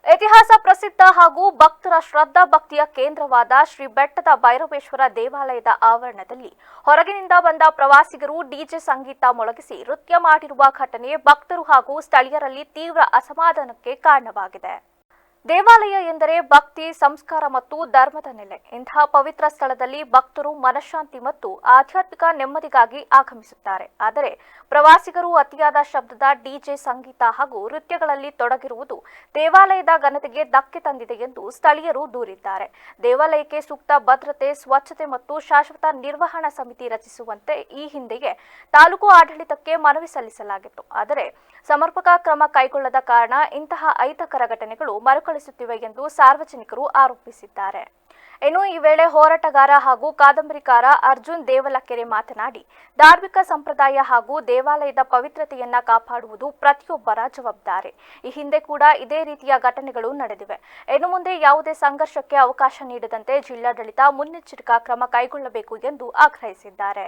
ಇತಿಹಾಸ ಪ್ರಸಿದ್ಧ ಹಾಗೂ ಭಕ್ತರ ಶ್ರದ್ಧಾ ಭಕ್ತಿಯ ಕೇಂದ್ರವಾದ ಶ್ರೀ ಬೆಟ್ಟದ ಭೈರವೇಶ್ವರ ದೇವಾಲಯದ ಆವರಣದಲ್ಲಿ ಹೊರಗಿನಿಂದ ಬಂದ ಪ್ರವಾಸಿಗರು ಡಿಜೆ ಸಂಗೀತ ಮೊಳಗಿಸಿ ನೃತ್ಯ ಮಾಡಿರುವ ಘಟನೆ ಭಕ್ತರು ಹಾಗೂ ಸ್ಥಳೀಯರಲ್ಲಿ ತೀವ್ರ ಅಸಮಾಧಾನಕ್ಕೆ ಕಾರಣವಾಗಿದೆ. ದೇವಾಲಯ ಎಂದರೆ ಭಕ್ತಿ, ಸಂಸ್ಕಾರ ಮತ್ತು ಧರ್ಮದ ನೆಲೆ. ಇಂತಹ ಪವಿತ್ರ ಸ್ಥಳದಲ್ಲಿ ಭಕ್ತರು ಮನಃಶಾಂತಿ ಮತ್ತು ಆಧ್ಯಾತ್ಮಿಕ ನೆಮ್ಮದಿಗಾಗಿ ಆಗಮಿಸುತ್ತಾರೆ. ಆದರೆ ಪ್ರವಾಸಿಗರು ಅತಿಯಾದ ಶಬ್ದದ ಡಿಜೆ ಸಂಗೀತ ಹಾಗೂ ನೃತ್ಯಗಳಲ್ಲಿ ತೊಡಗಿರುವುದು ದೇವಾಲಯದ ಘನತೆಗೆ ಧಕ್ಕೆ ತಂದಿದೆ ಎಂದು ಸ್ಥಳೀಯರು ದೂರಿದ್ದಾರೆ. ದೇವಾಲಯಕ್ಕೆ ಸೂಕ್ತ ಭದ್ರತೆ, ಸ್ವಚ್ಛತೆ ಮತ್ತು ಶಾಶ್ವತ ನಿರ್ವಹಣಾ ಸಮಿತಿ ರಚಿಸುವಂತೆ ಈ ಹಿಂದೆಯೇ ತಾಲೂಕು ಆಡಳಿತಕ್ಕೆ ಮನವಿ ಸಲ್ಲಿಸಲಾಗಿತ್ತು. ಆದರೆ ಸಮರ್ಪಕ ಕ್ರಮ ಕೈಗೊಳ್ಳದ ಕಾರಣ ಇಂತಹ ಅಹಿತಕರ ಘಟನೆಗಳು ಮರುಕಳಿಸುತ್ತಿವೆ ಎಂದು ಸಾರ್ವಜನಿಕರು ಆರೋಪಿಸಿದ್ದಾರೆ. ಇನ್ನು ಈ ವೇಳೆ ಹೋರಾಟಗಾರ ಹಾಗೂ ಕಾದಂಬರಿಕಾರ ಅರ್ಜುನ್ ದೇವಲಕೆರೆ ಮಾತನಾಡಿ, ಧಾರ್ಮಿಕ ಸಂಪ್ರದಾಯ ಹಾಗೂ ದೇವಾಲಯದ ಪವಿತ್ರತೆಯನ್ನ ಕಾಪಾಡುವುದು ಪ್ರತಿಯೊಬ್ಬರ ಜವಾಬ್ದಾರಿ. ಈ ಹಿಂದೆ ಕೂಡ ಇದೇ ರೀತಿಯ ಘಟನೆಗಳು ನಡೆದಿವೆ. ಇನ್ನು ಮುಂದೆ ಯಾವುದೇ ಸಂಘರ್ಷಕ್ಕೆ ಅವಕಾಶ ನೀಡದಂತೆ ಜಿಲ್ಲಾಡಳಿತ ಮುನ್ನೆಚ್ಚರಿಕಾ ಕ್ರಮ ಕೈಗೊಳ್ಳಬೇಕು ಎಂದು ಆಗ್ರಹಿಸಿದ್ದಾರೆ.